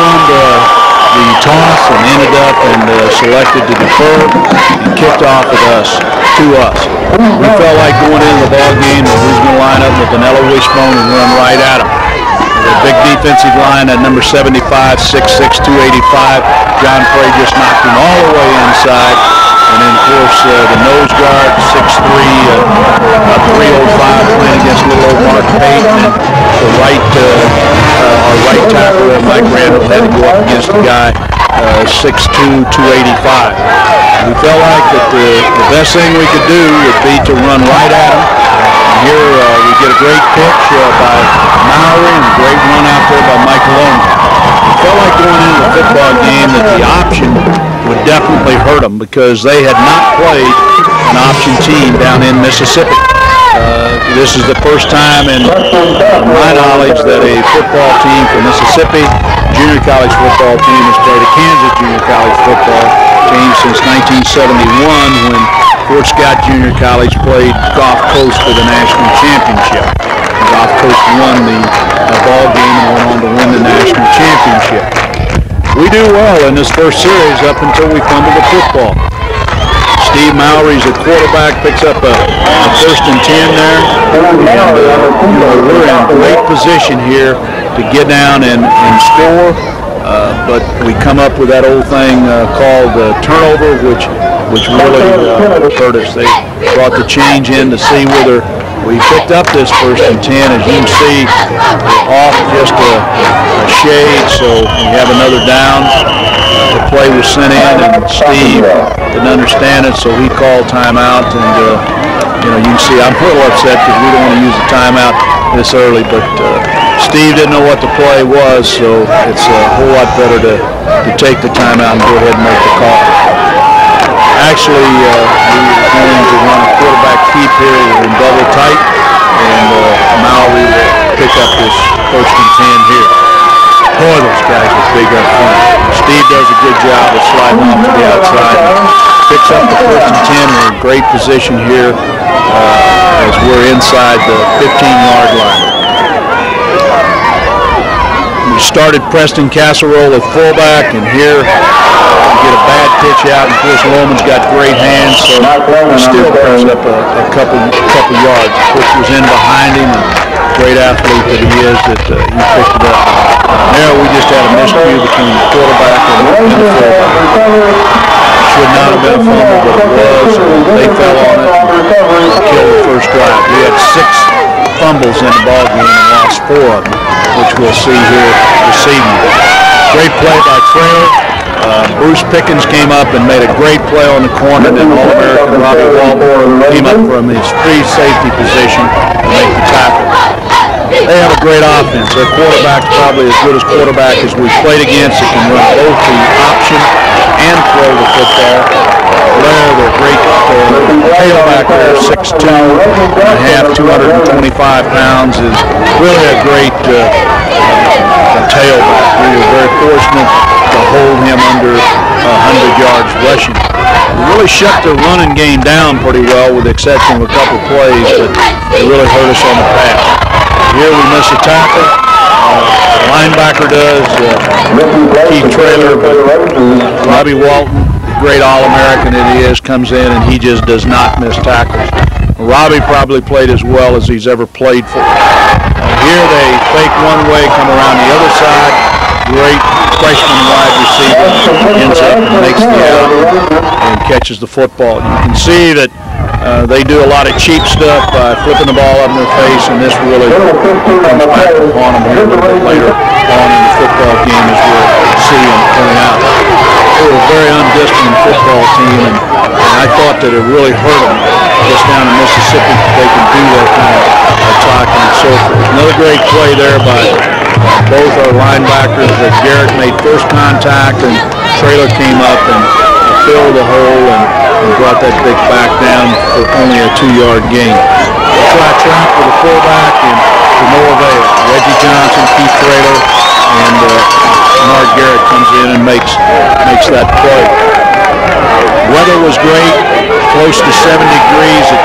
won the toss and ended up and selected to defer and kicked off at us, to us. We felt like going into the ball game that we was going to line up with Vanilla Wishbone and run right at them. The big defensive line at number 75, 6'6", 285. John Frey just knocked him all the way inside. And then, of course, the nose guard, 6'3", 305, playing against little old Mark Payton. And the our right tackle, Mike Randall, had to go up against the guy, 6'2", 285. We felt like that the best thing we could do would be to run right at him. And here we get a great pitch by Mowry and a great run out there by Mike Malone. We felt like going into the football game that the option would definitely hurt them because they had not played an option team down in Mississippi. This is the first time in my knowledge that a football team from Mississippi, junior college football team, has played a Kansas junior college football team since 1971 when Fort Scott Junior College played Gulf Coast for the national championship. Gulf Coast won the ball game and went on to win the national championship. We do well in this first series up until we fumble the football. Steve Mowry's a quarterback, picks up a 1st and 10 there. And we're in great position here to get down and score. But we come up with that old thing called turnover, which really hurt us. They brought the change in to see whether we picked up this 1st and 10. As you can see, we're off just a shade, so we have another down. The play was sent in, and Steve didn't understand it, so he called timeout. And you can see I'm a little upset because we don't want to use the timeout this early, but Steve didn't know what the play was, so it's a whole lot better to take the timeout and go ahead and make the call. Actually, we're going to run a quarterback keep here. We're in double tight, and Mowry will pick up this 1st and 10 here. Boy, those guys are big up front. Steve does a good job of sliding off to the outside. Picks up the 1st and 10. We're in great position here as we're inside the 15-yard line. We started Preston Casserole at fullback, and here we get a bad pitch out. And of course, Loman's got great hands, so he still picks up a couple yards. Which was in behind him, and great athlete that he is, that he picked it up. There we just had a miscue between the quarterback and the fullback. Should not have been a fumble, but it was. They fell on it and killed the first drive. We had 6 fumbles in the ball game and lost 4 of them, which we'll see here this evening. Great play by Traylor. Bruce Pickens came up and made a great play on the corner, and then All-American Robbie Walton came up from his free safety position to make the tackle. They have a great offense. Their quarterback's probably as good as quarterback as we've played against. It can run both the option and throw the football. Blair, their great tailback there, 6'2", 225 pounds, is really a great tailback. We were very fortunate to hold him under 100 yards rushing. We really shut their running game down pretty well with the exception of a couple plays, but they really hurt us on the pass. Here we miss a tackle. Linebacker does, Keith Traylor, but Robbie Walton, the great All-American that he is, comes in and he just does not miss tackles. Robbie probably played as well as he's ever played for. Here they fake one way, come around the other side. Great freshman wide receiver ends up and makes the out and catches the football. You can see that they do a lot of cheap stuff by flipping the ball up in their face, and this really comes back upon them here a little bit later on in the football game as we'll see them coming out. They were a very undisciplined football team, and I thought that it really hurt them just down in Mississippi that they can do that kind of attacking and so forth. Another great play there by both our linebackers. That Garrett made first contact, and Traylor came up and filled the hole and brought that big back down for only a 2-yard gain. Try trap with the fullback, and to no avail. Reggie Johnson, Keith Traylor, and Mark Garrett comes in and makes that play. Weather was great, close to 7 degrees.